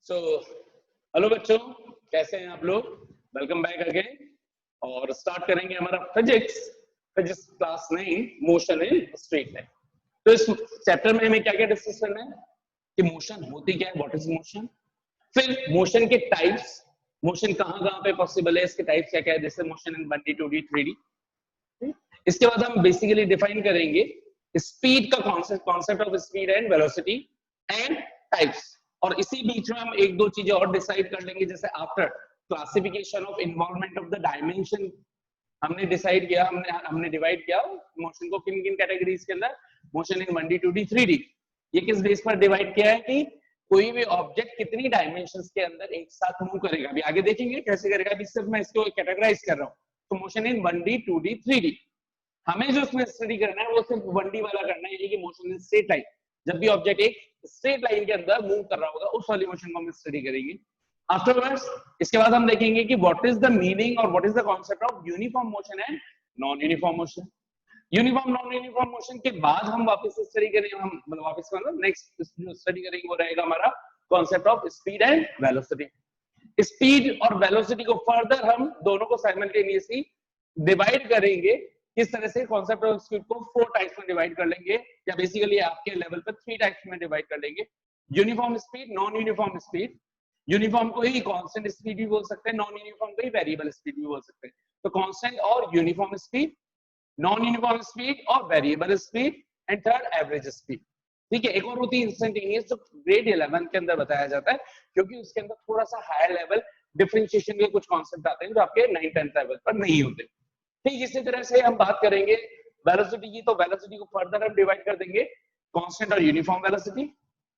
So hello बच्चों, कैसे हैं आप लोग? Welcome back again. और स्टार्ट करेंगे हमारा physics class 9 motion in straight line. तो इस चैप्टर में हमें क्या क्या डिस्कस करना है कि मोशन होती क्या है, व्हाट इज मोशन, फिर मोशन के टाइप्स, मोशन कहाँ कहाँ पे पॉसिबल है, इसके टाइप्स क्या क्या है, जैसे motion in 1D 2D 3D। इसके बाद हम बेसिकली डिफाइन करेंगे स्पीड का concept of speed and velocity and types. और इसी बीच में हम एक दो चीजें और डिसाइड कर लेंगे, जैसे after classification of involvement of the dimension हमने डिसाइड किया, हमने डिवाइड किया मोशन को किन किन कैटेगरीज के अंदर, motion in 1D 2D 3D। ये किस बेस पर डिवाइड किया है कि कोई भी ऑब्जेक्ट कितनी डायमेंशंस के अंदर एक साथ मूव करेगा, अभी आगे देखेंगे कैसे करेगा, अभी सिर्फ मैं इसको कैटेगराइज कर रहा हूँ। तो motion in 1D 2D 3D हमें जो उसमें स्टडी करना है वो सिर्फ 1D वाला करना है, यानी कि मोशन इन स्ट्रेट लाइन। जब भी ऑब्जेक्ट एक स्ट्रेट लाइन के अंदर मूव कर रहा होगा उस वाली मोशन को हम स्टडी करेंगे। आफ्टरवर्ड्स इसके बाद हम देखेंगे कि व्हाट इज द मीनिंग और what is the concept of uniform motion and non uniform motion. Uniform non uniform motion के बाद हम वापस स्टडी करेंगे, हम मतलब वापस मतलब नेक्स्ट जो स्टडी करेंगे वो रहेगा हमारा concept of speed and velocity. Speed और वेलोसिटी को फर्दर हम दोनों को साइमल्टेनियसली डिवाइड करेंगे। किस तरह से कॉन्सेप्ट ऑफ स्पीड को 4 टाइप्स में डिवाइड कर लेंगे, या बेसिकली आपके लेवल पर 3 टाइप्स में डिवाइड कर लेंगे। Uniform speed, non uniform speed. Uniform को ही कांस्टेंट स्पीड भी बोल सकते हैं, नॉन यूनिफॉर्म को ही वेरिएबल स्पीड भी बोल सकते हैं। तो कांस्टेंट और uniform speed, non uniform speed और variable speed, and third average speed. ठीक है, एक और होती है इंस्टेंटेनियस, जो ग्रेड 11 के अंदर बताया जाता है, क्योंकि उसके अंदर थोड़ा सा हायर लेवल डिफरेंशिएशन के कुछ कॉन्सेप्ट आते हैं जो आपके 9th-10th लेवल पर नहीं होते। ठीक इसी तरह से हम बात करेंगे वेलोसिटी की, तो वेलोसिटी को फर्दर हम डिवाइड कर देंगे कांस्टेंट और यूनिफॉर्म वेलोसिटी,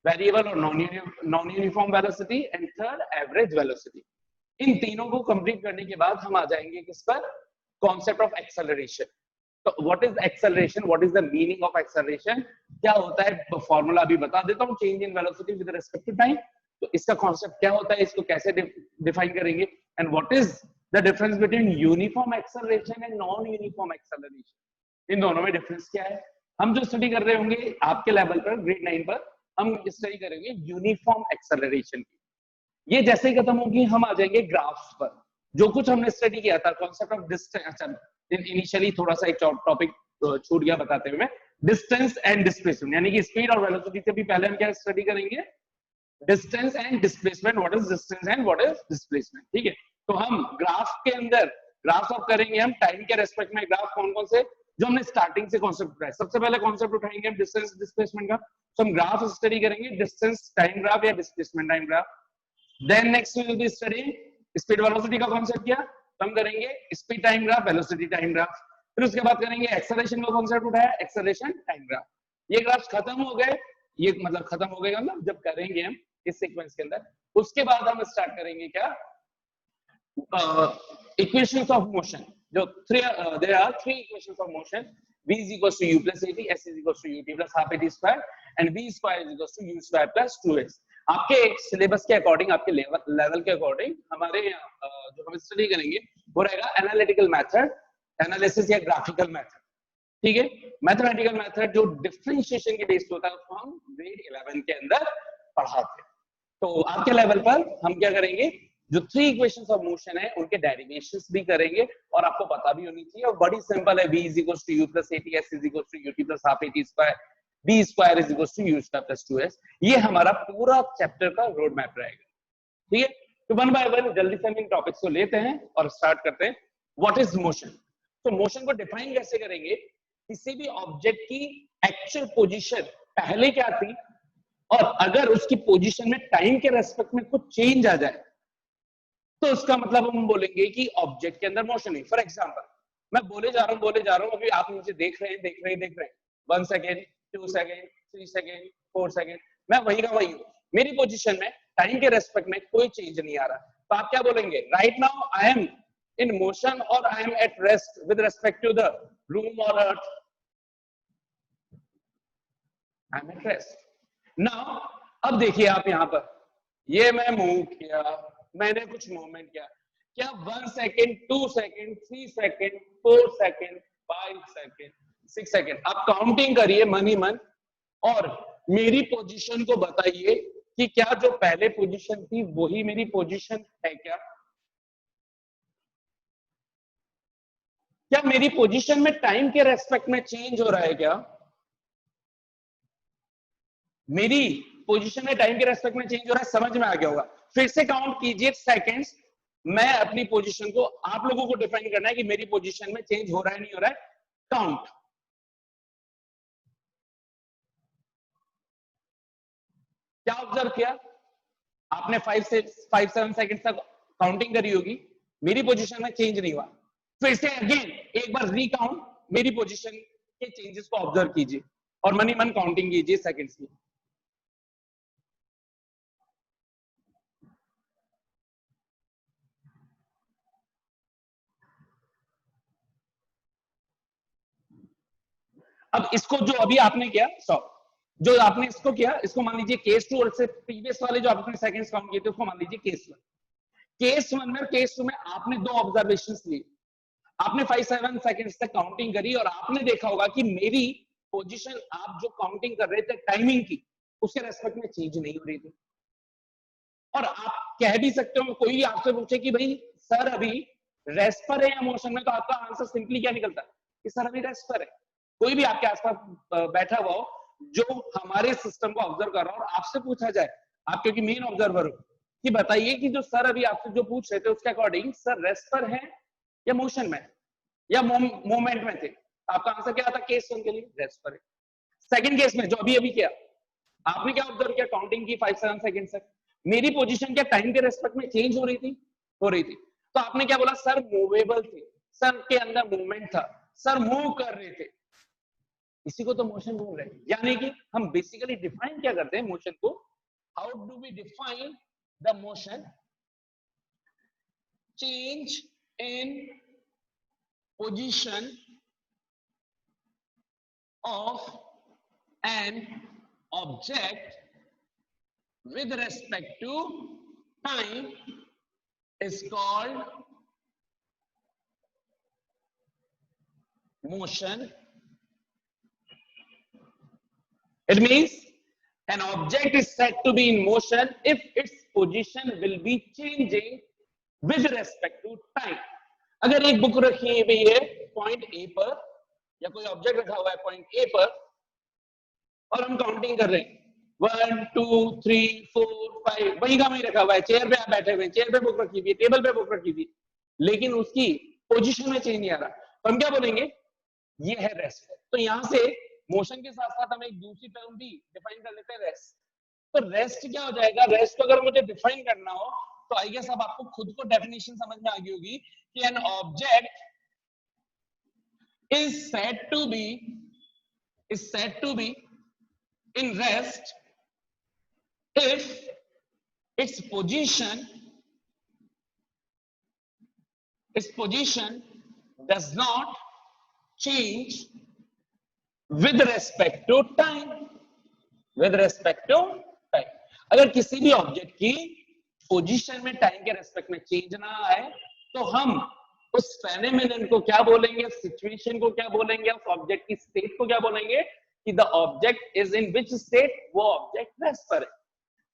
वेरिएबल और non uniform velocity, and third average velocity. इन तीनों को कंप्लीट करने के बाद हम आ जाएंगे किस पर, कॉन्सेप्ट ऑफ एक्सेलरेशन। तो what is acceleration, what is the meaning of acceleration, क्या होता है, फॉर्मूला अभी बता देता हूँ, change in velocity with respect to time. तो इसका कॉन्सेप्ट क्या होता है, इसको कैसे डिफाइन करेंगे, and what is the difference between uniform acceleration and non uniform acceleration. इन दोनों में डिफरेंस क्या है। हम जो स्टडी कर रहे होंगे आपके लेवल पर ग्रेड 9 पर, हम स्टडी करेंगे यूनिफॉर्म एक्सेलरेशन की। ये जैसे ही खत्म होगी हम आ जाएंगे ग्राफ्स पर। जो कुछ हमने स्टडी किया था कॉन्सेप्ट ऑफ डिस्टेंस, इनिशियली थोड़ा सा एक टॉपिक छूट गया बताते हुए, डिस्टेंस एंड डिस्प्लेसमेंट, यानी कि स्पीड और वेलोसिटी से भी पहले हम क्या स्टडी करेंगे, distance and displacement, what is distance and what is displacement. ठीक है, तो हम ग्राफ के अंदर ग्राफ ऑफ करेंगे हम टाइम के रेस्पेक्ट में, ग्राफ कौन कौन से जो हमने स्टार्टिंग से कॉन्सेप्ट उठाया। सबसे पहले कॉन्सेप्ट उठाएंगे हम डिस्टेंस डिस्प्लेसमेंट का, तो हम ग्राफ स्टडी करेंगे डिस्टेंस टाइम ग्राफ या displacement time graph. Then next we will be study speed velocity का कॉन्सेप्ट किया, तो हम करेंगे speed time graph, velocity time graph. फिर उसके बाद करेंगे एक्सेलरेशन का कॉन्सेप्ट उठाया, एक्सेलरेशन टाइम ग्राफ। ये ग्राफ खत्म हो गए, ये मतलब खत्म हो गए मतलब जब करेंगे हम इस सीक्वेंस के अंदर, उसके बाद हम स्टार्ट करेंगे क्या, इक्वेशंस ऑफ मोशन। जो there are 3 equations of motion, v is equals to u plus at, s is equals to ut plus half at square, and v square is equals to u square plus 2s। आपके syllabus के according, आपके level के according हमारे जो हम study करेंगे वो रहेगा एनालिटिकल मेथड, एनालिसिस या ग्राफिकल मेथड। ठीक है, मैथमेटिकल मेथड जो डिफरेंशिएशन के बेस्ड होता है उसको हम ग्रेड 11 के अंदर पढ़ाते हैं। तो आपके लेवल पर हम क्या करेंगे, जो 3 इक्वेशंस ऑफ मोशन है उनके डेरिवेशंस भी करेंगे, और आपको पता भी होनी चाहिए, और बड़ी सिंपल है, v is equals to u plus at, s is equals to ut plus half at square, v square is equals to u square plus 2s। ये हमारा पूरा चैप्टर का रोड मैप रहेगा। ठीक है, तो वन बाय वन जल्दी से हम इन टॉपिक्स को लेते हैं और स्टार्ट करते हैं। व्हाट इज मोशन, तो मोशन को डिफाइन कैसे करेंगे, किसी भी ऑब्जेक्ट की एक्चुअल पोजीशन पहले क्या थी, और अगर उसकी पोजीशन में टाइम के रेस्पेक्ट में कुछ चेंज आ जाए तो उसका मतलब हम बोलेंगे कि ऑब्जेक्ट के अंदर मोशन है। फॉर एग्जांपल मैं बोले जा रहा हूं, अभी आप मुझे देख रहे हैं 1 सेकेंड, 2 सेकेंड, 3 सेकेंड, 4 सेकेंड, मैं वही का वही हूं, मेरी पोजीशन में टाइम के रेस्पेक्ट में कोई चेंज नहीं आ रहा, तो आप क्या बोलेंगे, right now I am in motion और I am at rest with respect to the room और earth, I am at rest now. अब देखिए आप यहां पर, ये मैं मूव किया, मैंने कुछ मूवमेंट किया, क्या 1 second, 2 second, 3 second, 4 second, 5 second, 6 second, आप काउंटिंग करिए मन ही मन और मेरी पोजीशन को बताइए कि क्या जो पहले पोजीशन थी वही मेरी पोजीशन है क्या? क्या मेरी पोजीशन में टाइम के रेस्पेक्ट में चेंज हो रहा है क्या? मेरी पोजीशन में टाइम के रेस्पेक्ट में चेंज हो रहा है, समझ में आ गया होगा। फिर से काउंट कीजिए सेकंड्स। मैं अपनी पोजीशन को, आप लोगों को डिफाइन करना है कि मेरी पोजीशन में चेंज हो रहा है नहीं हो रहा है। काउंट। क्या ऑब्जर्व किया आपने? 5 से 7 सेकंड तक काउंटिंग करी होगी, मेरी पोजीशन में चेंज नहीं हुआ। फिर से अगेन एक बार रिकाउंट, मेरी पोजीशन के चेंजेस को ऑब्जर्व कीजिए और मनी मन काउंटिंग कीजिए सेकंड्स की। अब इसको जो अभी आपने किया, स्टॉप, जो आपने इसको किया, इसको मान लीजिए केस 2 और से प्रीवियस वाले जो आपने सेकंड्स काउंट किए थे उसको मान लीजिए केस 1। केस 1 में केस 2 में आपने दो ऑब्जर्वेशंस लिए, आपने 5-7 सेकंड्स तक काउंटिंग करी और आपने देखा होगा कि मेरी पोजीशन आप जो काउंटिंग कर रहे थे टाइमिंग की, उसके रेस्पेक्ट में चेंज नहीं हो रही थी। और आप कह भी सकते हो, कोई भी आपसे पूछे कि भाई सर अभी रेस्ट पर है या मोशन में, तो आपका आंसर सिंपली क्या निकलता है कि सर अभी रेस्ट पर है। कोई भी आपके आसपास बैठा हुआ हो जो हमारे सिस्टम को ऑब्जर्व कर रहा हो और आपसे पूछा जाए, आप क्योंकि मेन ऑब्जर्वर हो, कि बताइए कि जो सर अभी आपसे जो पूछ रहे थे उसके अकॉर्डिंग सर रेस्ट पर है या मोशन में या मूवमेंट में थे, आपका आंसर क्या आता? केस 1 के लिए रेस्ट पर है। सेकंड केस में जो अभी अभी किया, आपने क्या ऑब्जर्व किया? काउंटिंग की 5-7 सेकंड तक, मेरी पोजीशन क्या टाइम के रेस्पेक्ट में चेंज हो रही थी? हो रही थी। तो आपने क्या बोला? सर मूवेबल थे, सर के अंदर मूवमेंट था, सर मूव कर रहे थे, इसी को तो मोशन बोल रहे हैं। यानी कि हम बेसिकली डिफाइन क्या करते हैं मोशन को? How do we define the motion? Change in position of an object with respect to time is called motion. It means an object is said to be in motion if its position will be changing with respect to time. अगर एक book रखी हुई है point A पर या कोई object रखा हुआ है पॉइंट ए पर और हम काउंटिंग कर रहे हैं 1 2 3 4 5, वही का वही रखा हुआ है, चेयर पे आप बैठे हुए हैं, चेयर पे बुक रखी हुई है, टेबल पे बुक रखी हुई, लेकिन उसकी पोजीशन में चेंज नहीं आ रहा, तो हम क्या बोलेंगे? ये है रेस्ट। तो यहां से मोशन के साथ साथ हम एक दूसरी टर्म भी डिफाइन कर लेते हैं, रेस्ट। तो रेस्ट क्या हो जाएगा? रेस्ट को अगर मुझे डिफाइन करना हो तो आई गेस अब आपको खुद को डेफिनेशन समझ में आ गई होगी कि an object is said to be in rest if its position does not change with respect to time. अगर किसी भी ऑब्जेक्ट की पोजीशन में टाइम के रेस्पेक्ट में चेंज ना आए तो हम उस फेनोमेनन को क्या बोलेंगे? सिचुएशन को क्या बोलेंगे? उस ऑब्जेक्ट की स्टेट को क्या बोलेंगे? कि the object is in which state? वो ऑब्जेक्ट रेस्ट पर है।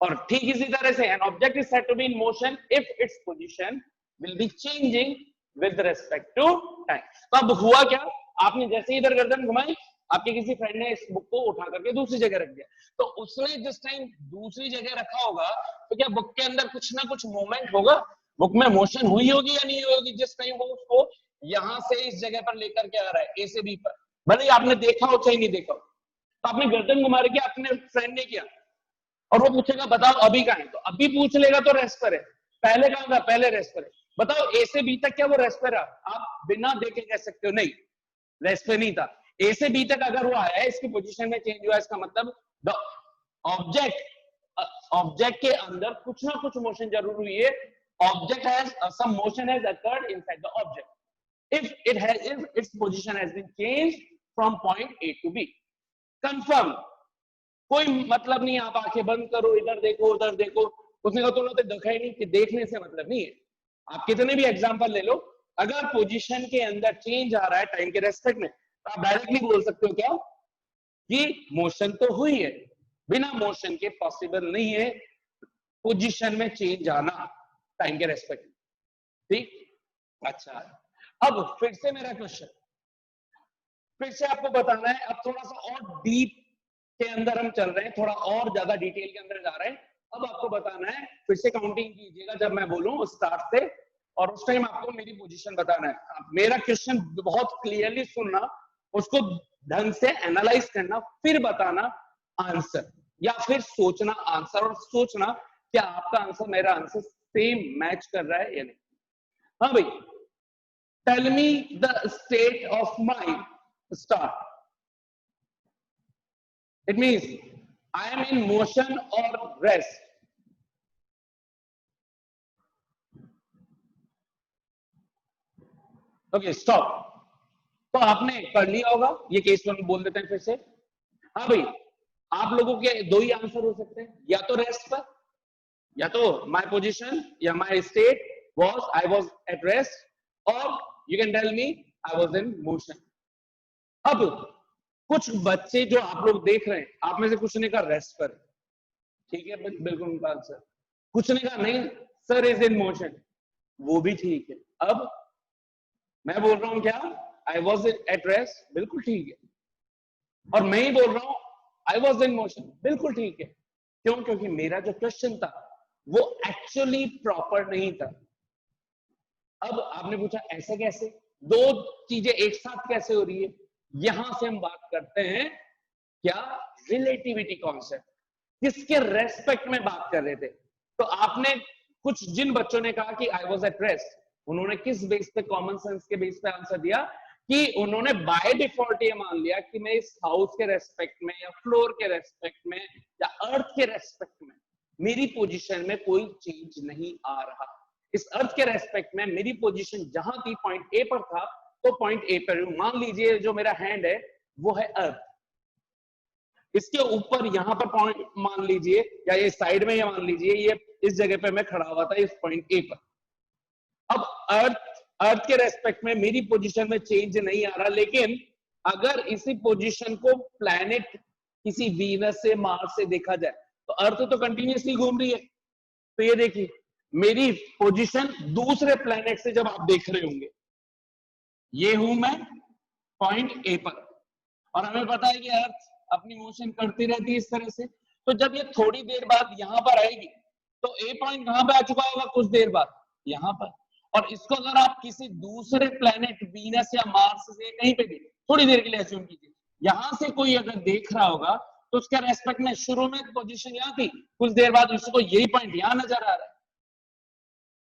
और ठीक इसी तरह से an object is said to be in motion if its position will be changing with respect to time. तो अब हुआ क्या? आपने जैसे ही इधर गर्दन घुमाई, आपके किसी फ्रेंड ने इस बुक को उठा करके दूसरी जगह रख दिया, तो उसने जिस टाइम दूसरी जगह रखा होगा तो क्या बुक के अंदर कुछ ना कुछ मूवमेंट होगा? बुक में मोशन हुई होगी या नहीं होगी जिस टाइम वो उसको यहां से इस जगह पर लेकर के आ रहा है, ए से बी पर, भले आपने देखा हो चाहे नहीं देखा हो। तो आपने गर्दन घुमा रखी, अपने फ्रेंड ने किया और वो पूछेगा बताओ अभी कहां है, तो अभी पूछ लेगा तो रेस्ट पर है। पहले कहां था? पहले रेस्ट पर है। बताओ ए से बी तक क्या वो रेस्ट पर रहा? आप बिना देखे कह सकते हो नहीं, रेस्ट पे नहीं था। ए से बी तक अगर वो आया है, इसकी पोजीशन में चेंज हुआ, इसका मतलब द ऑब्जेक्ट के अंदर कुछ ना कुछ मोशन जरूर हुई है। Object has some motion has occurred inside the object if its position has been changed from point A to B. Confirm, कोई मतलब नहीं आप आंखें बंद करो, इधर देखो उधर देखो, उसने कहा तुमने तो देखा ही नहीं, कि देखने से मतलब नहीं है। आप कितने भी एग्जांपल ले लो, अगर पोजीशन के अंदर चेंज आ रहा है टाइम के रेस्पेक्ट में, तो आप डायरेक्टली बोल सकते हो क्या कि मोशन तो हुई है। बिना मोशन के पॉसिबल नहीं है पोजीशन में चेंज आना टाइम के रेस्पेक्ट में। ठीक, अच्छा, अब फिर से मेरा क्वेश्चन, फिर से आपको बताना है। अब थोड़ा सा और डीप के अंदर हम चल रहे हैं, थोड़ा और ज्यादा डिटेल के अंदर जा रहे हैं। अब आपको बताना है, फिर से काउंटिंग कीजिएगा जब मैं बोलूं स्टार्ट से, और उस टाइम आपको मेरी पोजीशन बताना है। मेरा क्वेश्चन बहुत क्लियरली सुनना, उसको ढंग से एनालाइज करना, फिर बताना आंसर, या फिर सोचना आंसर और सोचना क्या आपका आंसर मेरा आंसर सेम मैच कर रहा है या नहीं। हाँ भाई, tell me the state of mind, start. It means I am in motion or rest. Okay, stop. तो आपने कर लिया होगा, ये केस वन बोल देते हैं फिर से। हाँ भाई, आप लोगों के दो ही आंसर हो सकते हैं, या तो रेस्ट पर, या तो माय पोजीशन या my state was I was at rest, और you can tell me I was in motion. अब कुछ बच्चे जो आप लोग देख रहे हैं, आप में से कुछ ने कहा रेस्ट पर, ठीक है, बिल्कुल उनका आंसर। कुछ ने कहा नहीं सर इज इन मोशन, वो भी ठीक है। अब मैं बोल रहा हूं क्या, आई वॉज एट रेस्ट, बिल्कुल ठीक है। और मैं ही बोल रहा हूं आई वॉज इन मोशन, बिल्कुल ठीक है। क्यों? क्योंकि मेरा जो क्वेश्चन था वो एक्चुअली प्रॉपर नहीं था। अब आपने पूछा ऐसे कैसे, दो चीजें एक साथ कैसे हो रही है, यहां से हम बात करते हैं क्या, रिलेटिविटी कॉन्सेप्ट, किसके रेस्पेक्ट में बात कर रहे थे। तो आपने कुछ जिन बच्चों ने कहा कि आई वॉज एट रेस्ट, उन्होंने किस बेस पे, कॉमन सेंस के बेस पे आंसर दिया कि उन्होंने बाय डिफॉल्ट ये मान लिया कि मैं इस हाउस के रेस्पेक्ट में या फ्लोर के रेस्पेक्ट में या अर्थ के रेस्पेक्ट में मेरी पोजीशन में कोई चेंज नहीं आ रहा। इस अर्थ के रेस्पेक्ट में मेरी पोजीशन जहां थी पॉइंट ए पर था, तो पॉइंट ए पर मान लीजिए जो मेरा हैंड है वो है अर्थ, इसके ऊपर यहां पर पॉइंट मान लीजिए, या ये साइड में ये मान लीजिए, ये इस जगह पे मैं खड़ा हुआ था इस पॉइंट ए पर। अब अर्थ के रेस्पेक्ट में मेरी पोजीशन में चेंज नहीं आ रहा, लेकिन अगर इसी पोजीशन को प्लैनेट किसी वीनस से, मार्स से देखा जाए तो अर्थ तो कंटिन्यूअसली घूम रही है। तो ये देखिए मेरी पोजीशन दूसरे प्लैनेट से जब आप देख रहे होंगे, ये हूं मैं पॉइंट ए पर, और हमें पता है कि अर्थ अपनी मोशन करती रहती है इस तरह से। तो जब ये थोड़ी देर बाद यहां पर आएगी तो ए पॉइंट कहां पे आ चुका होगा, कुछ देर बाद यहां पर। और इसको अगर आप किसी दूसरे प्लेनेट वीनस या मार्स से कहीं पे भी थोड़ी देर के लिए अस्यूम कीजिए, यहां से कोई अगर देख रहा होगा तो उसके रेस्पेक्ट में शुरू में पोजीशन यहां थी, कुछ देर बाद उसको यही पॉइंट यहां नजर आ रहा है।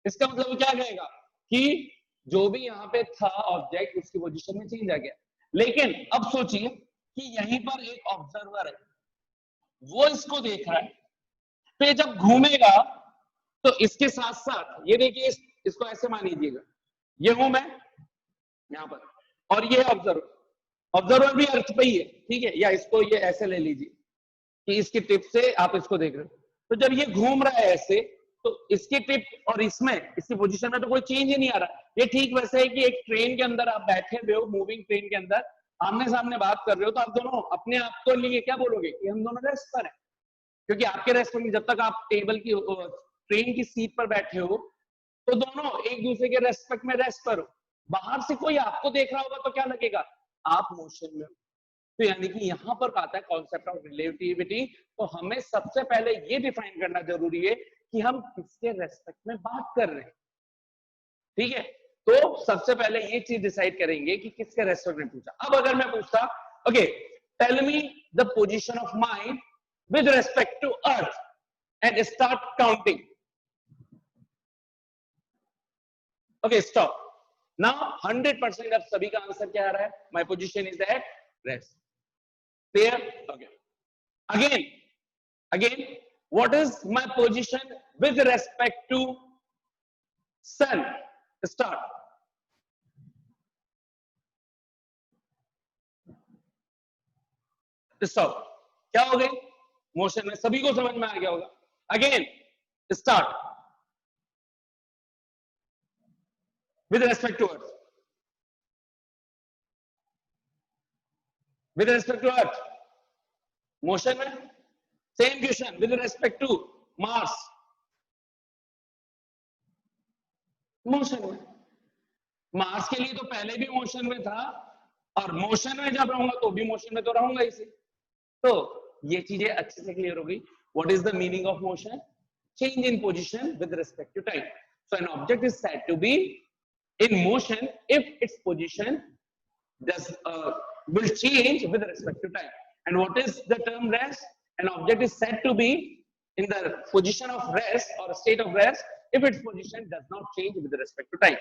इसका मतलब क्या कहेगा कि जो भी यहाँ पे था ऑब्जेक्ट उसकी पोजीशन में चेंज आ गया। लेकिन अब सोचिए कि यहीं पर एक ऑब्जर्वर है, वो इसको देख रहा है, तो ये जब घूमेगा तो इसके साथ साथ ये देखिए, इसको ऐसे मान लीजिएगा, ये हूं मैं यहां पर, और ये ऑब्जर्वर, ऑब्जर्वर भी अर्थ पे ही है, ठीक है, या इसको ये ऐसे ले लीजिए कि इसकी टिप से आप इसको देख रहे हो। तो जब ये घूम रहा है ऐसे, तो इसकी टिप और इसमें इसकी पोजीशन में तो कोई चेंज ही नहीं आ रहा। ये ठीक वैसे है कि एक ट्रेन के अंदर आप बैठे हुए हो, मूविंग ट्रेन के अंदर आमने सामने बात कर रहे हो, तो आप दोनों अपने आप को लिए क्या बोलोगे कि हम दोनों रेस्ट पर हैं, क्योंकि आपके रेस्ट में जब तक आप टेबल की ट्रेन की सीट पर बैठे हो तो दोनों एक दूसरे के रेस्पेक्ट में रेस्ट पर हो। बाहर से कोई आपको देख रहा होगा तो क्या लगेगा, आप मोशन में हो। तो यानी कि यहां पर आता है कॉन्सेप्ट ऑफ रिलेटिविटी। तो हमें सबसे पहले ये डिफाइन करना जरूरी है कि हम किसके रेस्पेक्ट में बात कर रहे हैं, ठीक है। तो सबसे पहले ये चीज डिसाइड करेंगे कि किसके रेस्पेक्ट में पूछा। अब अगर मैं पूछता, okay tell me the position of mind with respect to earth and start counting. Okay stop. Now 100% अब सभी का आंसर क्या आ रहा है, my position is at rest, clear. Okay again what is my position with respect to sun, start। Stop. क्या हो गई, मोशन में सभी को समझ में आ गया होगा। Again start. With respect to earth, with respect to earth motion में। Same question with respect to Mars, motion में। मास के लिए तो पहले भी मोशन में था, और मोशन में जब रहूंगा तो भी मोशन में तो रहूंगा इसे। तो ये चीजें अच्छे से क्लियर हो गई। What is the meaning of motion? Change in position with respect to time. So an object is said to be in motion if its position does will change with respect to time. And what is the term rest? An object is said to be in the position of rest or state of rest if its position does not change with respect to time.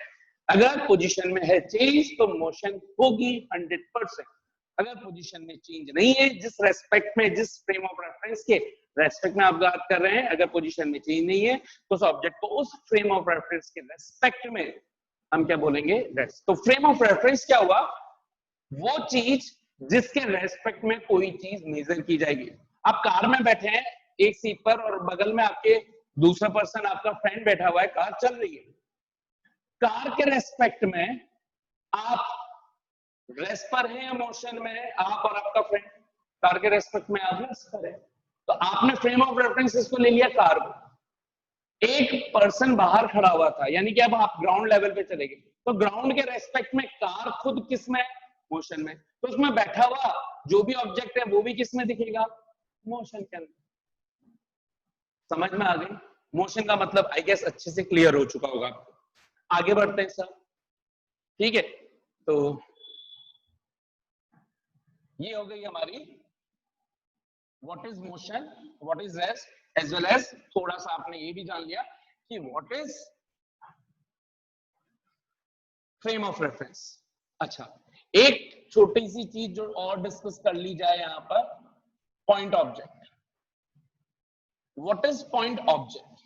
अगर position में है change तो motion होगी 100%। अगर position में change नहीं है, जिस रेस्पेक्ट में, जिस फ्रेम ऑफ रेफरेंस के रेस्पेक्ट में आप बात कर रहे हैं, अगर पोजीशन में चेंज नहीं है तो उस ऑब्जेक्ट को उस फ्रेम ऑफ रेफरेंस के रेस्पेक्ट में हम क्या बोलेंगे? रेस्ट। तो फ्रेम ऑफ रेफरेंस क्या हुआ? वो चीज जिसके रेस्पेक्ट में कोई चीज मेजर की जाएगी। आप कार में बैठे हैं एक सीट पर और बगल में आपके दूसरा पर्सन, आपका फ्रेंड बैठा हुआ है, कार चल रही है। कार के रेस्पेक्ट में आप रेस्ट पर हैं या मोशन में है? आप और आपका फ्रेंड कार के रेस्पेक्ट में आप रेस्ट पर है। तो आपने फ्रेम ऑफ रेफरेंस इसको ले लिया कार को। एक पर्सन बाहर खड़ा हुआ था, यानी कि अब आप ग्राउंड लेवल पे चले गए, तो ग्राउंड के रेस्पेक्ट में कार खुद किस में है? मोशन में। तो उसमें बैठा हुआ जो भी ऑब्जेक्ट है वो भी किस में दिखेगा? मोशन के अंदर। समझ में आ गई? मोशन का मतलब आई गेस अच्छे से क्लियर हो चुका होगा। आगे बढ़ते हैं सर, ठीक है। तो ये हो गई हमारी what is motion, what is rest, as well as थोड़ा सा आपने ये भी जान लिया कि what is frame of reference. अच्छा, एक छोटी सी चीज जो और डिस्कस कर ली जाए यहां पर, point object. What is point object?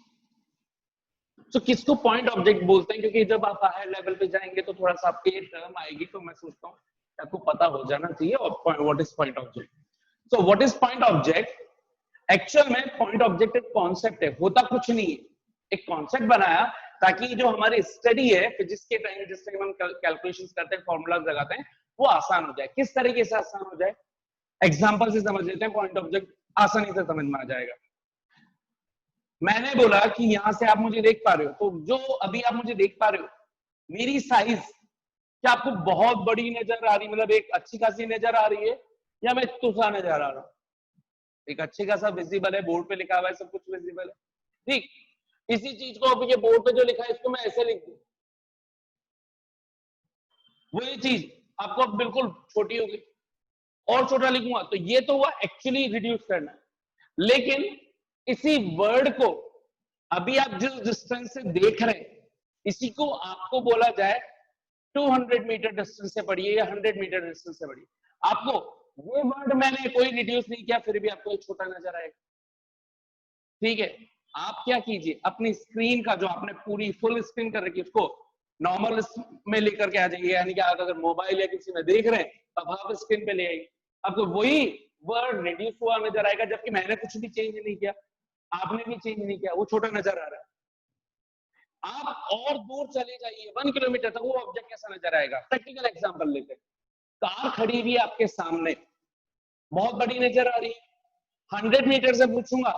तो किसको पॉइंट ऑब्जेक्ट बोलते हैं? क्योंकि जब आप हायर लेवल पे जाएंगे तो थोड़ा सा आपके टर्म आएगी, तो मैं सोचता हूँ आपको पता हो जाना चाहिए। और what is point object? So what is point object? Actual में पॉइंट ऑब्जेक्ट एक कॉन्सेप्ट है, होता कुछ नहीं है। एक कॉन्सेप्ट बनाया ताकि जो हमारी स्टडी है फिजिक्स के टाइम, जिस टाइम हम कैलकुलेशंस करते हैं, फॉर्मूलाज लगाते हैं, वो आसान हो जाए। किस तरीके से आसान हो जाए? एग्जांपल से समझ लेते हैं, पॉइंट ऑब्जेक्ट आसानी से समझ में आ जाएगा। मैंने बोला कि यहां से आप मुझे देख पा रहे हो, तो जो अभी आप मुझे देख पा रहे हो, मेरी साइज क्या आपको बहुत बड़ी नजर आ रही, मतलब एक अच्छी खासी नजर आ रही है, या मैं तुसा नजर आ रहा हूं? एक अच्छे खासा विजिबल है, बोर्ड पे लिखा हुआ है, सब कुछ विजिबल है, ठीक। इसी चीज को अब ये बोर्ड पे जो लिखा है इसको मैं ऐसे लिख दूं, वही चीज आपको अब बिल्कुल छोटी होगी। और छोटा लिखूंगा तो ये तो हुआ एक्चुअली रिड्यूस करना। लेकिन इसी वर्ड को अभी आप जिस डिस्टेंस से देख रहे हैं, इसी को आपको बोला जाए 200 मीटर डिस्टेंस से पढ़िए या 100 मीटर डिस्टेंस से पढ़िए, आपको ये वर्ड मैंने कोई रिड्यूस नहीं किया, फिर भी आपको एक छोटा नजर आएगा, ठीक है। आप क्या कीजिए, अपनी स्क्रीन का जो आपने पूरी फुल स्क्रीन कर रखी है उसको नॉर्मल में लेकर के आ जाइए, यानी कि आप अगर मोबाइल या किसी में देख रहे हैं तब हाफ स्क्रीन पे ले आइए, आपको वही वर्ड रिड्यूस हुआ नजर आएगा, जबकि मैंने कुछ भी चेंज नहीं किया, आपने भी चेंज नहीं किया, वो छोटा नजर आ रहा है। आप और दूर चले जाइए 1 किलोमीटर तक, वो ऑब्जेक्ट कैसा नजर आएगा? प्रैक्टिकल एग्जांपल लेते हैं। कार खड़ी हुई है आपके सामने, बहुत बड़ी नजर आ रही है। 100 मीटर से पूछूंगा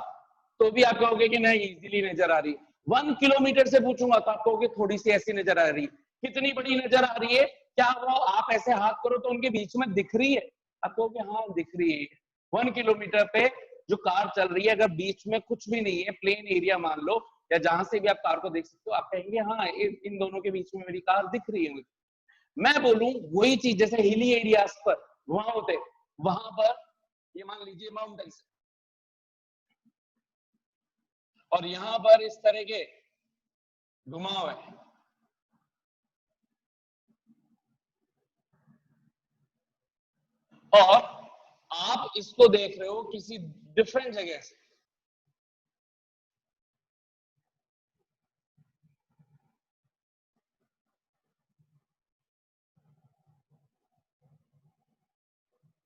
तो भी आप कहोगे कि नहीं इजीली नजर आ रही है। 1 किलोमीटर से पूछूंगा तो आप कहोगे थोड़ी सी ऐसी नजर आ रही है। कितनी बड़ी नजर आ रही है? क्या वो आप ऐसे हाथ करो तो उनके बीच में दिख रही है? आप कहोगे हाँ दिख रही है। 1 किलोमीटर पे जो कार चल रही है, अगर बीच में कुछ भी नहीं है, प्लेन एरिया मान लो, या जहां से भी आप कार को देख सकते हो, आप कहेंगे हाँ इन दोनों के बीच में मेरी कार दिख रही है मुझे। मैं बोलूं वही चीज जैसे हिली एरियाज पर वहां होते, वहां पर ये मान लीजिए माउंटेन्स, और यहां पर इस तरह के घुमाव है, और आप इसको देख रहे हो किसी डिफरेंट जगह से।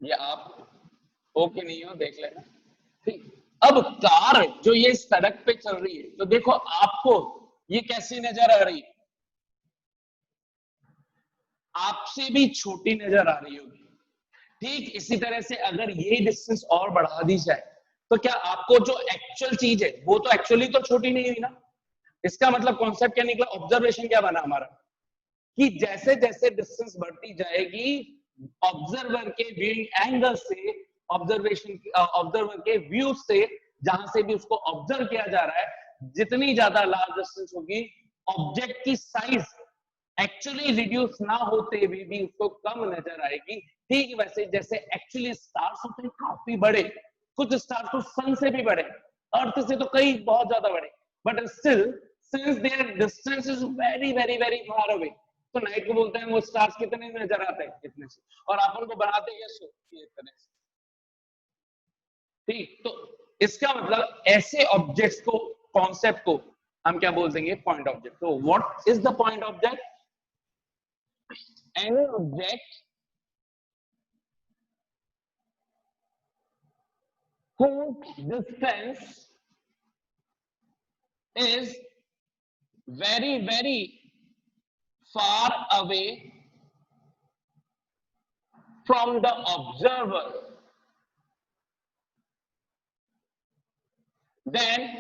ये आप ओके नहीं हो देख लेना, ठीक। अब कार जो ये सड़क पे चल रही है, तो देखो आपको ये कैसी नजर आ रही है? आपसे भी छोटी नजर आ रही होगी, ठीक। इसी तरह से अगर ये डिस्टेंस और बढ़ा दी जाए तो क्या आपको जो एक्चुअल चीज है वो तो एक्चुअली तो छोटी नहीं हुई ना, इसका मतलब कॉन्सेप्ट क्या निकला, ऑब्जर्वेशन क्या बना हमारा, कि जैसे जैसे डिस्टेंस बढ़ती जाएगी ऑब्जर्वर के व्यूइंग एंगल से, ऑब्जर्वर के व्यू से, जहां से भी उसको ऑब्जर्व किया जा रहा है, जितनी ज्यादा लार्ज डिस्टेंस होगी ऑब्जेक्ट की साइज एक्चुअली रिड्यूस ना होते हुए भी उसको कम नजर आएगी। ठीक वैसे जैसे एक्चुअली स्टार्स होते हैं काफी बड़े, कुछ स्टार्स तो सन से भी बड़े, अर्थ से तो कई बहुत ज्यादा बड़े, but still since their distance is very very very far away, तो नाइट को बोलते हैं वो स्टार्स कितने नजर आते हैं, कितने से, और अपन को बनाते कैसे, इतने से। ठीक, तो इसका मतलब ऐसे ऑब्जेक्ट्स को, कॉन्सेप्ट को हम क्या बोल देंगे, पॉइंट ऑब्जेक्ट। तो what is the point object, any object whose distance is very very far away from the observer, then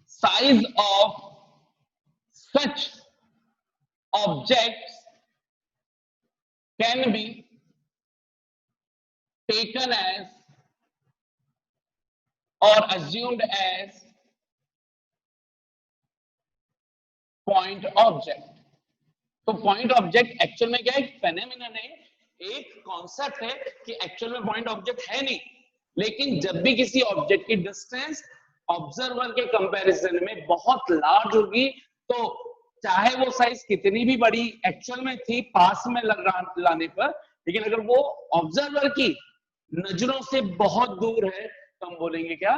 size of such objects can be taken as or assumed as point object। तो point object actual में क्या है, एक phenomenon है, एक concept है कि actual में पॉइंट ऑब्जेक्ट है नहीं, लेकिन जब भी किसी ऑब्जेक्ट की डिस्टेंस ऑब्जर्वर के कंपैरिजन में बहुत लार्ज होगी, तो चाहे वो साइज कितनी भी बड़ी एक्चुअल में थी पास में लाने पर, लेकिन अगर वो ऑब्जर्वर की नजरों से बहुत दूर है तो हम बोलेंगे क्या,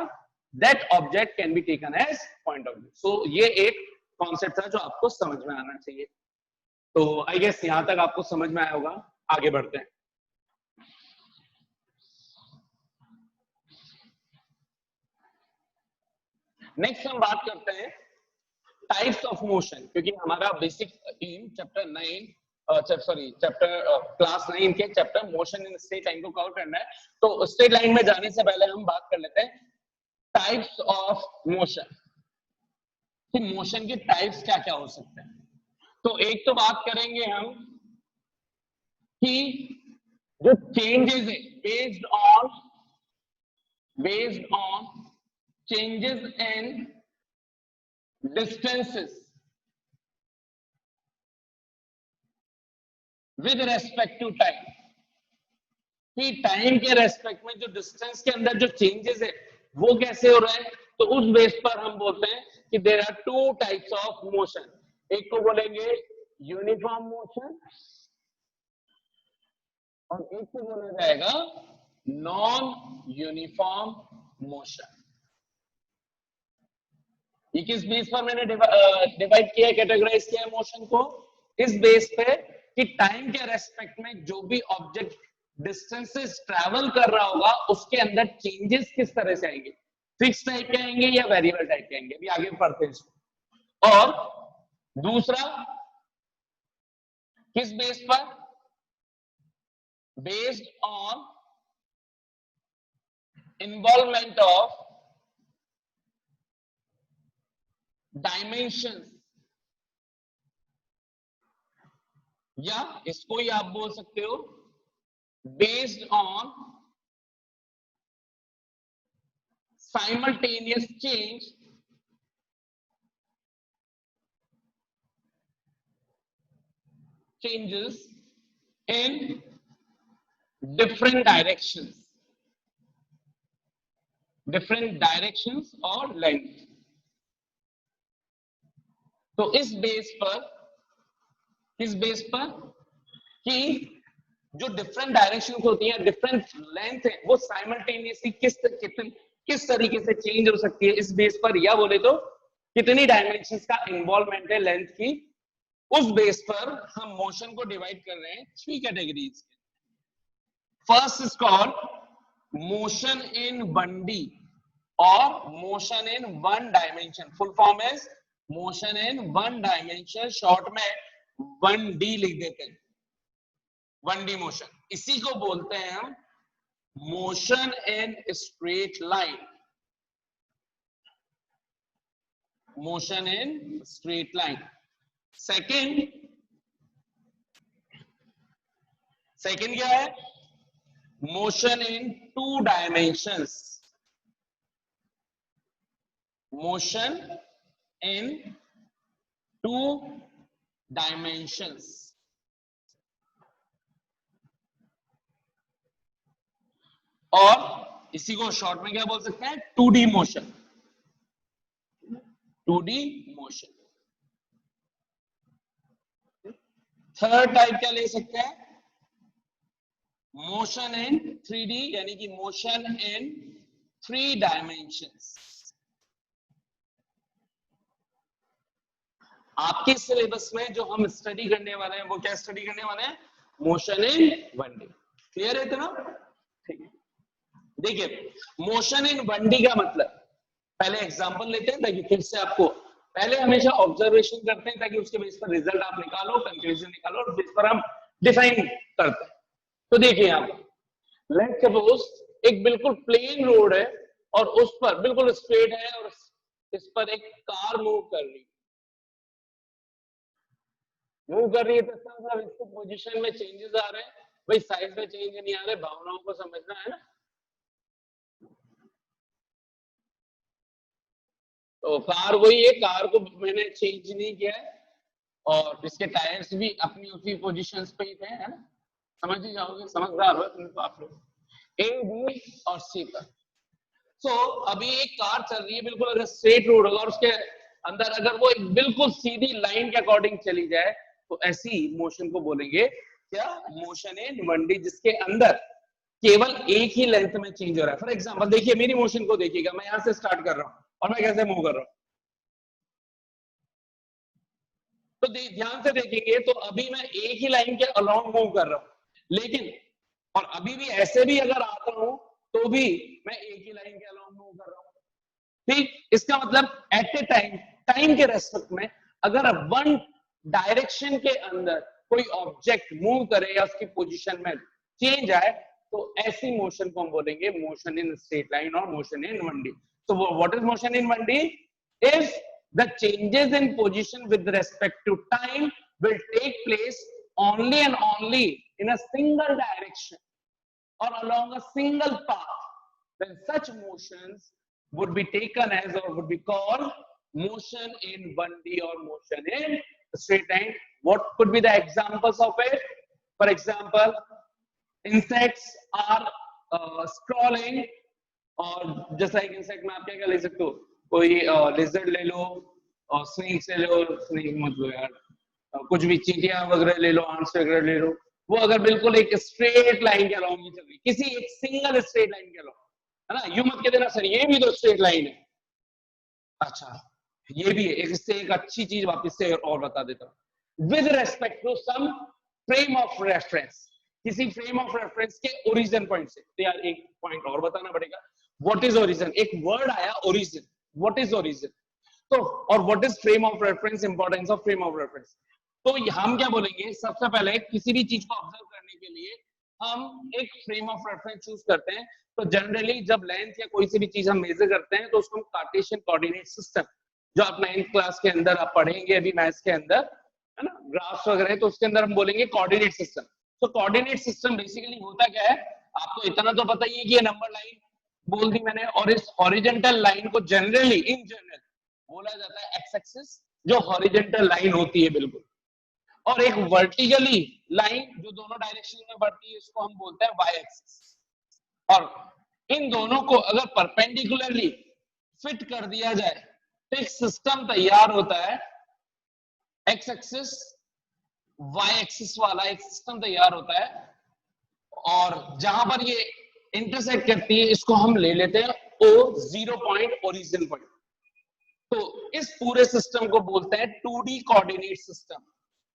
that object can be taken as point object. So ये एक कॉन्सेप्ट है जो आपको समझ में आना चाहिए। तो आई गेस यहां तक आपको समझ में आया होगा, आगे बढ़ते हैं। नेक्स्ट हम बात करते हैं टाइप्स ऑफ मोशन, क्योंकि हमारा basic aim chapter 9 sorry chapter class 9 के chapter motion in straight line को कवर करना है। तो स्ट्रेट लाइन में जाने से पहले हम बात कर लेते हैं टाइप्स ऑफ मोशन, कि मोशन के टाइप्स क्या क्या हो सकते हैं। तो एक तो बात करेंगे हम कि जो चेंजेस है based on changes in distances with respect to time, कि टाइम के रेस्पेक्ट में जो डिस्टेंस के अंदर जो चेंजेस है वो कैसे हो रहे हैं, तो उस बेस पर हम बोलते हैं कि there are two types of motion. एक को बोलेंगे यूनिफॉर्म मोशन और एक को बोला जाएगा नॉन यूनिफॉर्म मोशन। ये किस बेस पर मैंने डिवाइड किया, कैटेगराइज किया है मोशन को, इस बेस पे कि टाइम के रेस्पेक्ट में जो भी ऑब्जेक्ट डिस्टेंसेस ट्रैवल कर रहा होगा उसके अंदर चेंजेस किस तरह से आएंगे, फिक्स टाइप के आएंगे या वेरिएबल टाइप के आएंगे, अभी आगे पढ़ते हैं इसको। और दूसरा किस बेस पर, based on involvement of dimensions, या इसको ही आप बोल सकते हो based on simultaneous changes in different directions और length। तो इस बेस पर, किस बेस पर, कि जो डिफरेंट डायरेक्शंस होती हैं, डिफरेंट लेंथ है, वो साइमल्टेनियसली किस तरीके से चेंज हो सकती है, इस बेस पर, या बोले तो कितनी डायमेंशंस का इन्वॉल्वमेंट है लेंथ की, उस बेस पर हम मोशन को डिवाइड कर रहे हैं 3 categories. First is called motion in 1D और motion in 1 dimension. Full form is motion in 1 dimension, short में 1D लिख देते हैं, 1D मोशन। इसी को बोलते हैं हम motion in straight line. motion in straight line. Second क्या है? Motion in two dimensions. Motion in two dimensions. और इसी को शॉर्ट में क्या बोल सकते हैं? 2D motion. 2D motion. Third type क्या ले सकते हैं? मोशन इन 3D, यानी कि मोशन इन 3 डायमेंशंस. आपके सिलेबस में जो हम स्टडी करने वाले हैं वो क्या स्टडी करने वाले हैं? Motion in 1D. क्लियर है इतना? ठीक है. देखिए, मोशन इन 1D का मतलब, पहले एग्जांपल लेते हैं ताकि फिर से आपको, पहले हमेशा ऑब्जर्वेशन करते हैं ताकि उसके बेस पर रिजल्ट आप निकालो, कंक्लूजन निकालो और बेस पर हम डिफाइन करते हैं. तो देखिए यहाँ पर, लेट्स सपोज एक बिल्कुल प्लेन रोड है और उस पर बिल्कुल स्ट्रेट है और इस पर एक कार मूव कर रही है. तो इसका मतलब इसको पोजीशन में चेंजेस आ रहे हैं. भाई साइज में चेंज नहीं आ रहे, भावनाओं को समझना है ना. तो कार वही है, कार को मैंने चेंज नहीं किया है और इसके टायर्स भी अपनी उसी पोजीशंस पे ही थे, है ना. समझ ही जाओगे, समझदार हो तो आप लोग. ए, बी और सी पर. सो अभी एक कार चल रही है बिल्कुल, अगर स्ट्रेट रोड होगा और उसके अंदर अगर वो एक बिल्कुल सीधी लाइन के अकॉर्डिंग चली जाए तो ऐसी मोशन को बोलेंगे क्या? मोशन इन 1D, जिसके अंदर केवल एक ही लेंथ में चेंज हो रहा है. फॉर एग्जांपल देखिए, मेरी मोशन को देखिएगा, मैं यहां से स्टार्ट कर रहा हूं और मैं कैसे मूव कर रहा हूं. तो ध्यान से देखेंगे तो अभी मैं एक ही लाइन के अलोंग मूव कर रहा हूं, लेकिन और अभी भी ऐसे भी अगर आता हूं तो भी मैं एक ही लाइन के अलोंग मूव कर रहा हूं. ठीक. इसका मतलब एट ए टाइम के रेस्पेक्ट में अगर वन डायरेक्शन के अंदर कोई ऑब्जेक्ट मूव करे या उसकी पोजीशन में चेंज आए तो ऐसी मोशन को हम बोलेंगे मोशन इन स्ट्रेट लाइन और motion in 1D. So what is motion in 1D? If the changes in position with respect to time will take place only and only in a single direction or along a single path, then such motions would be taken as or would be called motion in 1D or motion in straight line. What could be the examples of it? For example, insects are scrolling, और जैसा एक insect में आप क्या क्या ले सकते हो? कोई लिजर्ड ले लो और स्नेक्स ले लो, स्नेक मतलब यार कुछ भी चींटियां वगैरह ले लो, आंट्स वगैरह ले लो, वो अगर बिल्कुल एक स्ट्रेट लाइन के अलोंग ही चल रही, किसी एक सिंगल स्ट्रेट लाइन के अलोंग, है ना. यू मत कह देना सर ये भी तो स्ट्रेट लाइन है. अच्छा ये भी है. एक इससे एक अच्छी चीज वापस से और बता देता हूँ. With respect to some frame of reference, किसी फ्रेम ऑफ रेफरेंस के ओरिजिन पॉइंट से. तो यार एक पॉइंट और बताना पड़ेगा. What is origin? एक वर्ड आया ओरिजिन. What is origin? तो और what is frame of reference? Importance of frame of reference. तो हम क्या बोलेंगे? सबसे पहले किसी भी चीज को ऑब्जर्व करने के लिए हम एक फ्रेम ऑफ रेफरेंस चूज करते हैं. तो जनरली जब लेंथ या कोई सी भी चीज हम मेजर करते हैं तो उसको हम कार्टेशियन कोऑर्डिनेट सिस्टम, जो आप 9th क्लास के अंदर आप पढ़ेंगे अभी मैथ्स के अंदर, है ना, ग्राफ्स वगैरह, तो उसके अंदर हम बोलेंगे कोऑर्डिनेट सिस्टम. तो कोऑर्डिनेट सिस्टम बेसिकली होता क्या है? आपको इतना तो पता ही है कि ये नंबर लाइन बोल दी मैंने, और इस हॉरिजॉन्टल लाइन को जनरली इन जनरल बोला जाता है एक्स एक्सिस, जो हॉरिजॉन्टल लाइन होती है बिल्कुल. और एक वर्टिकली लाइन जो दोनों डायरेक्शन में बढ़ती है इसको हम बोलते हैं वाई एक्सिस. और इन दोनों को अगर परपेंडिकुलरली फिट कर दिया जाए तो एक सिस्टम तैयार होता है, एक्स एक्सिस वाई एक्सिस वाला एक सिस्टम तैयार होता है. और जहां पर ये इंटरसेक्ट करती है इसको हम ले लेते हैं ओ, 0 पॉइंट, ओरिजिन पॉइंट. तो इस पूरे सिस्टम को बोलते हैं 2D coordinate system.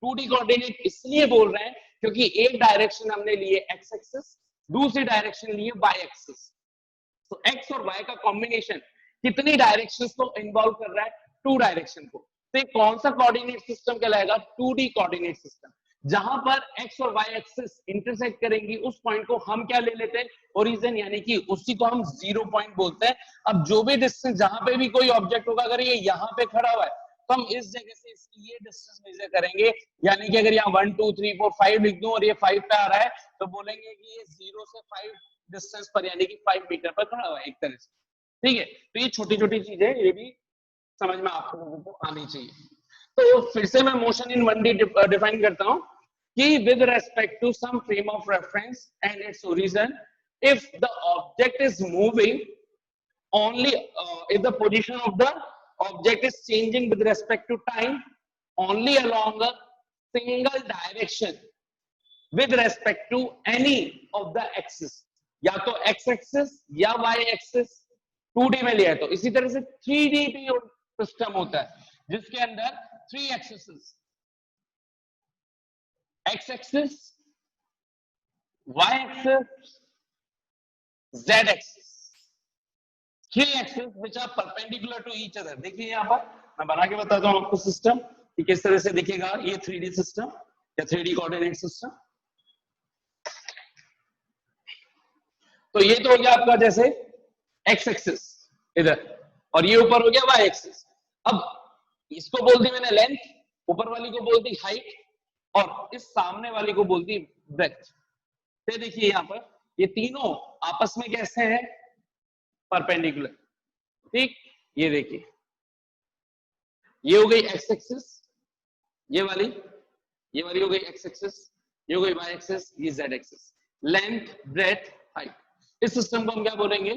2D coordinate इसलिए बोल रहे हैं क्योंकि एक डायरेक्शन हमने लिए एक्स एक्सिस, दूसरी डायरेक्शन लिए वाई एक्सिस. तो एक्स और वाई का कॉम्बिनेशन कितनी डायरेक्शंस को इन्वॉल्व कर रहा है? 2 डायरेक्शन को. तो कौन सा कोऑर्डिनेट सिस्टम कहलाएगा? 2D coordinate system. जहां पर एक्स और वाई एक्सिस इंटरसेक्ट करेंगी उस पॉइंट को हम क्या ले लेते हैं, ओरिजिन, यानी कि उसी को हम 0 पॉइंट बोलते हैं। अब जो भी डिस्टेंस, जहां पे भी कोई ऑब्जेक्ट होगा, अगर ये यहाँ पे खड़ा हुआ है तो हम इस जगह से इसकी ये डिस्टेंस मेजर करेंगे, यानी कि अगर यहाँ 1 2 3 4 5 लिख दूं और ये 5 पे आ रहा है तो बोलेंगे कि ये 0 से 5 डिस्टेंस पर, यानी कि 5 मीटर पर खड़ा हुआ है एक तरह से। ठीक है, तो ये छोटी छोटी चीजें ये भी समझ में आप लोगों को आनी चाहिए। तो फिर से मैं मोशन इन 1D डिफाइन करता हूं कि with respect to some frame of reference and its origin, if the object is moving only, if the position of the object is changing with respect to time only along a single direction with respect to any of the axis, या तो x axis या y axis, 2D में लिया है तो इसी तरह से 3D भी सिस्टम होता है जिसके अंदर 3 axis, x axis, y axis, z axis, 3 axis which are perpendicular to each other। देखिए यहाँ पर मैं बना के बताता हूँ आपको सिस्टम कि किस तरह से दिखेगा ये 3D सिस्टम या 3D कोऑर्डिनेट सिस्टम। तो ये तो हो गया आपका जैसे x एक्सिस इधर, और ये ऊपर हो गया y एक्सिस। अब इसको बोल दी मैंने लेंथ, ऊपर वाली को बोल दी हाइट, और इस सामने वाली को बोल दी ब्रेथ। तो देखिए यहाँ पर ये तीनों आपस में कैसे हैं, परपेंडिकुलर। ठीक, ये देखिए ये हो गई x एक्सिस, ये वाली हो गई x एक्सिस, ये हो गई y एक्सिस, ये z axis, length breadth height. इस सिस्टम को हम क्या बोलेंगे,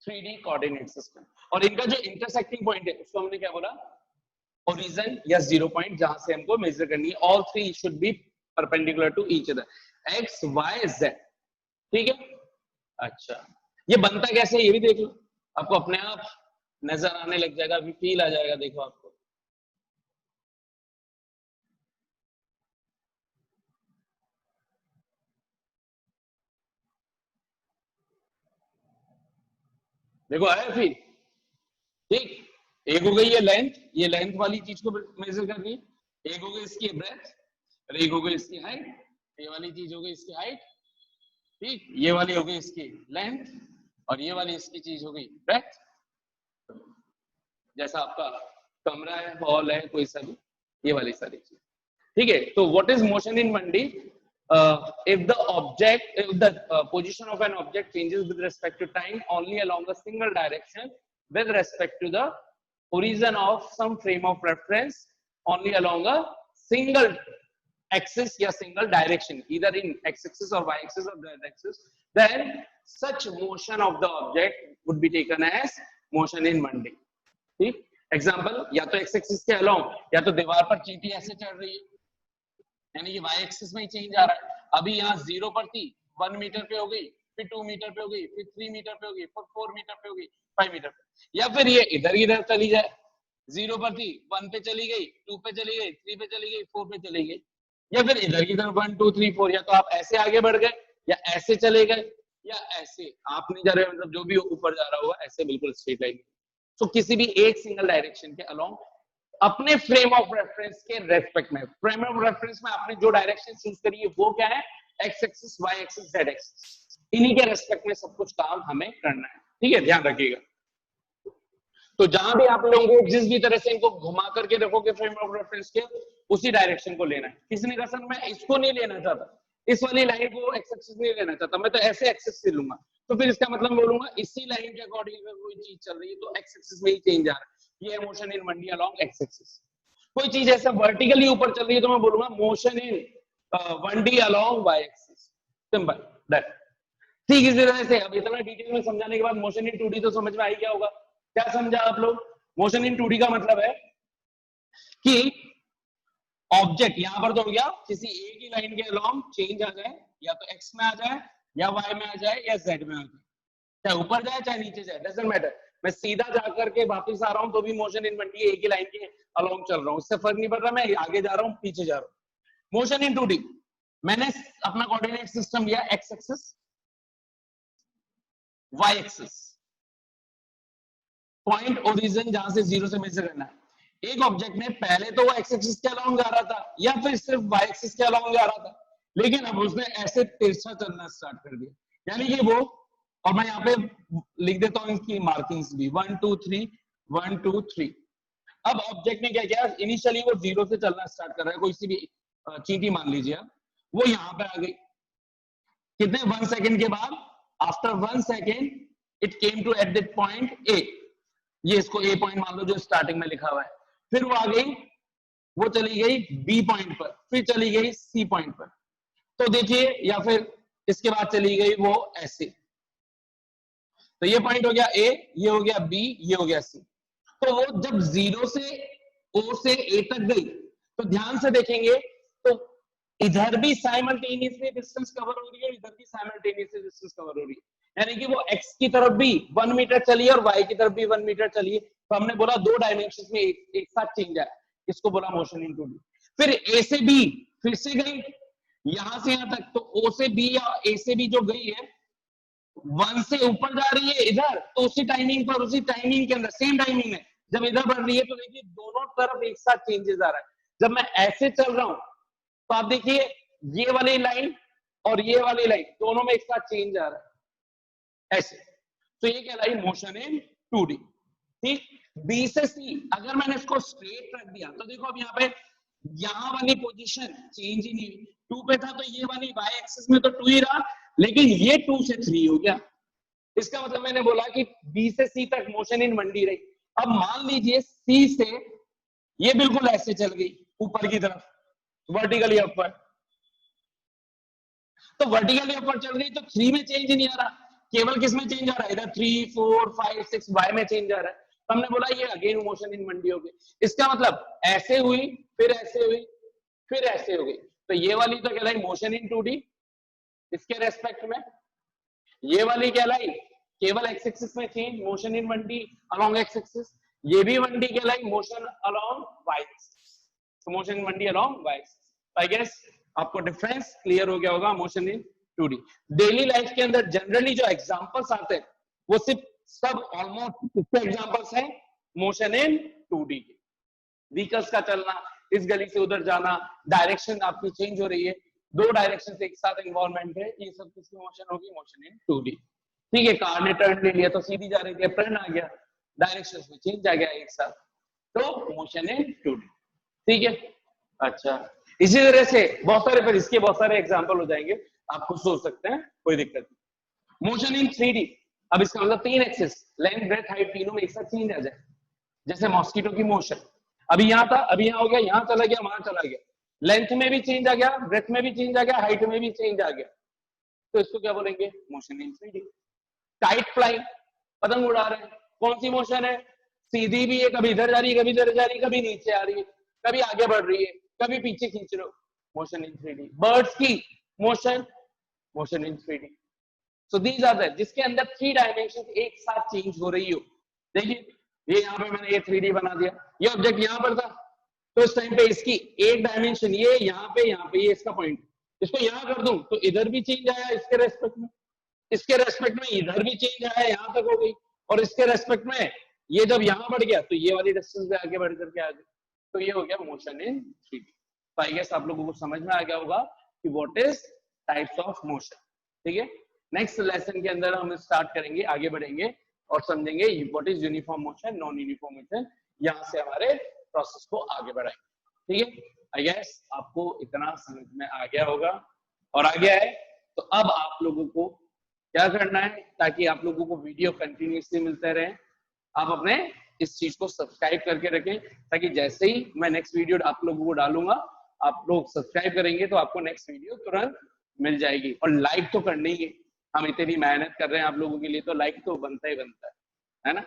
3D कोऑर्डिनेट सिस्टम। और इनका जो इंटरसेक्टिंग पॉइंट है उसको हमने क्या बोला, ओरिजिन या 0 पॉइंट, जहां से हमको मेजर करनी है। All three should be perpendicular to each other, x y z। ठीक है, अच्छा ये बनता कैसे ये भी देख लो, आपको अपने आप नजर आने लग जाएगा, अभी फील आ जाएगा। देखो आपको देखो आया फील। ठीक, एक हो गई ये लेंथ वाली चीज को मेजर करनी है, एक हो गई इसकी ब्रेथ, और एक हो गई इसकी हाइट। ये वाली चीज हो गई इसकी हाइट, ठीक, ये वाली हो गई इसकी लेंथ, और ये वाली इसकी चीज हो गई ब्रेथ। जैसा आपका कमरा है, हॉल है, कोई सा भी, ये वाली सारी चीज। ठीक है, तो what is motion in 1D? If the position of an object changes with respect to time only along a single direction with respect to the origin of some frame of reference only along a single axis या single direction, either in x-axis or y-axis or z-axis, then such motion of the object would be taken as motion in 1D। ठीक, example, या तो x-axis के along, या तो दीवार पर चींटी ऐसे चढ़ रही है, यानी कि y एक्सिस में ही चेंज आ रहा है। अभी यहाँ 0 पर थी, 1 मीटर पे हो गई, फिर 2 मीटर पे हो गई, फिर 3 मीटर पे हो गई, फिर 4 मीटर पे हो गई, 5 मीटर पे। या फिर ये इधर चली जाए, 0 पर थी, 1 पे चली गई, 2 पे चली गई, 3 पे चली गई, 4 पे चली गई। या फिर इधर की तरफ 1 2 3 4, या तो आप ऐसे आगे बढ़ गए, या ऐसे चले गए, या ऐसे आप नहीं जा रहे, मतलब जो भी ऊपर जा रहा होगा ऐसे बिल्कुल स्ट्रेट लाइन। तो किसी भी एक सिंगल डायरेक्शन के अलोंग अपने फ्रेम ऑफ रेफरेंस के रेस्पेक्ट में, फ्रेम ऑफ रेफरेंस में आपने जो डायरेक्शन चूज करी है वो क्या है, X axis, Y axis, Z axis, इन्हीं के रेस्पेक्ट में सब कुछ काम हमें करना है। ठीक है, ध्यान रखिएगा। तो जहां भी आप लोगों को जिस भी तरह से इनको घुमा करके रखोगे फ्रेम ऑफ रेफरेंस के, उसी डायरेक्शन को लेना है। किसी ने कहा सर मैं इसको नहीं लेना चाहता, इस वाली लाइन को एक्स एक्सिस नहीं लेना चाहता, मैं तो ऐसे एक्सिस से लूंगा, तो फिर इसका मतलब बोलूंगा इसी लाइन के अकॉर्डिंग अगर कोई चीज चल रही है तो एक्स एक्सिस में ही चेंज आ रहा है, ये motion in 1D along x axis. कोई चीज ऐसा वर्टिकली ऊपर चल रही है तो मैं बोलूंगा motion in 1D along Y axis. Simple that. ठीक इसी तरह से अब इतना डिटेल में समझाने के बाद मोशन इन 2D तो समझ में आई क्या होगा, क्या समझा आप लोग? मोशन इन 2D का मतलब है कि ऑब्जेक्ट यहां पर तो हो गया किसी एक ही लाइन के अलोंग चेंज आ जाए, या तो एक्स में आ जाए, या वाई में आ जाए, या जेड में आ जाए, चाहे ऊपर जाए चाहे नीचे जाए, डजंट मैटर। मैं सीधा जाकर के वापस आ रहा हूं तो भी मोशन इन 1D एक ही लाइन के अलोंग चल रहा हूं, इससे फर्क नहीं पड़ रहा मैं आगे जा रहा हूं पीछे जा रहा हूं। मोशन इन 2D मैंने अपना कोऑर्डिनेट सिस्टम लिया, X axis, Y axis, point origin जहां से 0 से मेजर करना है, एक ऑब्जेक्ट में पहले तो वो एक्स एक्सिस के अलोंग जा रहा था या फिर सिर्फ वाई एक्सिस के अलोंग जा रहा था, लेकिन अब उसने ऐसे तिरछा चलना स्टार्ट कर दिया, यानी कि वो, और मैं यहाँ पे लिख देता हूँ इसकी मार्किंग्स भी, 1 2 3 1 2 3। अब ऑब्जेक्ट ने क्या किया, इनिशियली वो 0 से चलना स्टार्ट कर रहा है, कोई सी भी चींटी मान लीजिए आप, वो यहाँ पे आ गई, कितने 1 सेकेंड के बाद, after 1 second it came to at that point A, ये इसको ए पॉइंट मान लो जो स्टार्टिंग में लिखा हुआ है, फिर वो आ गई, वो चली गई बी पॉइंट पर, फिर चली गई सी पॉइंट पर, तो देखिए, या फिर इसके बाद चली गई वो ऐसे, तो ये पॉइंट हो गया ए, ये हो गया बी, ये हो गया सी। तो वो जब 0 से ओ से ए तक गई, तो ध्यान से देखेंगे तो इधर भी साइमल्टेनियसली डिस्टेंस कवर हो रही है, इधर भी साइमल्टेनियसली डिस्टेंस कवर हो रही है, यानी कि वो x की तरफ भी 1 मीटर चली है और y की तरफ भी 1 मीटर चली है, तो हमने बोला दो डायमेंशंस में एक साथ चेंज है, इसको बोला मोशन इन 2D। फिर a से b फिर से गई यहां से यहां तक, तो o से b या a से b जो गई है 1 से ऊपर जा रही है इधर, तो उसी टाइमिंग पर, उसी टाइमिंग के अंदर, सेम टाइमिंग में जब इधर बढ़ रही है, तो देखिए दोनों तरफ एक साथ चेंजेस आ रहा है। जब मैं ऐसे चल रहा हूं तो आप देखिए ये वाली लाइन और ये वाली लाइन दोनों में एक साथ चेंज आ रहा है ऐसे, तो ये कहलाई मोशन इन 2D। ठीक, B से C अगर मैंने इसको स्ट्रेट रख दिया तो देखो अब यहाँ पे यहाँ वाली पोजीशन चेंज ही नहीं हुई, 2 पे था तो ये वाली y एक्सिस में तो 2 ही रहा, लेकिन ये 2 से 3 हो गया। इसका मतलब मैंने बोला कि B से C तक मोशन इन 1D रही। अब मान लीजिए C से ये बिल्कुल ऐसे चल गई ऊपर की तरफ, वर्टिकली अपवर्ड, तो वर्टिकली अपवर्ड चल गई तो 3 में चेंज नहीं आ रहा, केवल किस में चेंज आ रहा है, इधर 3 4 5 6 y में चेंज आ रहा है, तो हमने बोला ये अगेन मोशन इन 1D हो गई। इसका मतलब ऐसे हुई, फिर ऐसे हुई, फिर ऐसे हो गई, तो ये वाली तो कहलाई मोशन इन 2D इसके रेस्पेक्ट में, ये वाली कहलाई केवल x एक्सिस में change, motion in 1D along x axis, ये भी 1D कहलाई मोशन अलोंग y एक्सिस, तो motion in 1D along y axis. I guess आपको डिफरेंस क्लियर हो गया होगा motion in 2D। Daily life के अंदर जनरली जो एग्जांपल्स आते हैं वो सिर्फ सब ऑलमोस्ट किसके एग्जांपल्स हैं, मोशन इन 2D के, व्हीकल्स का चलना, इस गली से उधर जाना, डायरेक्शन आपकी चेंज हो रही है, दो डायरेक्शन एक साथ इन्वॉल्वमेंट है, ये सब किसकी मोशन होगी, मोशन इन 2D। ठीक है, कार ने टर्न ले लिया तो सीधी जा रही थी, टर्न आ गया, डायरेक्शन में चेंज आ गया एक साथ, तो मोशन इन 2D। ठीक है, अच्छा, इसी तरह से बहुत सारे, फिर इसके बहुत सारे एग्जांपल हो जाएंगे, आप खुद सोच सकते हैं, कोई दिक्कत नहीं। मोशन इन 3D, अब इसका मतलब 3 एक्सिस, लेंथ ब्रेथ हाइट तीनों में एक साथ चेंज आ जाए, जैसे मॉस्किटो की मोशन, अभी यहाँ था, अभी यहाँ हो गया, यहाँ चला गया, वहां चला गया, लेंथ में भी चेंज आ गया, ब्रेथ में भी चेंज आ गया, हाइट में भी चेंज आ गया, तो इसको क्या बोलेंगे, motion in 3D। Kite flying, पतंग उड़ा रहे हैं, कौन सी मोशन है, सीधी भी है, कभी इधर जा रही है, कभी इधर जा रही है, कभी नीचे आ रही है, कभी आगे बढ़ रही है, कभी पीछे खींच रहे हो, मोशन इन 3D। बर्ड्स की motion, motion in 3D। So these are that जिसके अंदर 3 डायमेंशन एक साथ चेंज हो रही हो। देखिए ये यहाँ पे मैंने ये 3D बना दिया, ये ऑब्जेक्ट यहाँ पर था, तो इस टाइम पे इसकी एक डायमेंशन ये यहाँ पे ये इसका पॉइंट, इसको यहाँ कर दूं तो इधर भी चेंज आया इसके रेस्पेक्ट में, इसके रेस्पेक्ट में इधर भी चेंज आया, यहाँ तक हो गई, और इसके रेस्पेक्ट में ये जब यहाँ बढ़ गया तो ये वाली डिस्टेंस पे आगे बढ़ करके आ गई, तो ये हो गया मोशन इन 3D। तो आई गेस आप लोगों को समझ में आ गया होगा कि what is types of motion. ठीक है, नेक्स्ट लेसन के अंदर हम स्टार्ट करेंगे, आगे बढ़ेंगे और समझेंगे what is uniform motion, non uniform motion, यहाँ से हमारे प्रोसेस को आगे बढ़ाएंगे। ठीक है, आई गेस आपको इतना समझ में आ गया होगा, और आ गया है तो अब आप लोगों को क्या करना है, ताकि आप लोगों को वीडियो कंटिन्यूसली मिलते रहे, आप अपने इस चीज को सब्सक्राइब करके रखें, ताकि जैसे ही मैं नेक्स्ट वीडियो आप लोगों को डालूंगा, आप लोग सब्सक्राइब करेंगे तो आपको नेक्स्ट वीडियो तुरंत मिल जाएगी। और लाइक तो करनी ही है, हम इतनी मेहनत कर रहे हैं आप लोगों के लिए, तो लाइक तो बनता ही बनता है ना।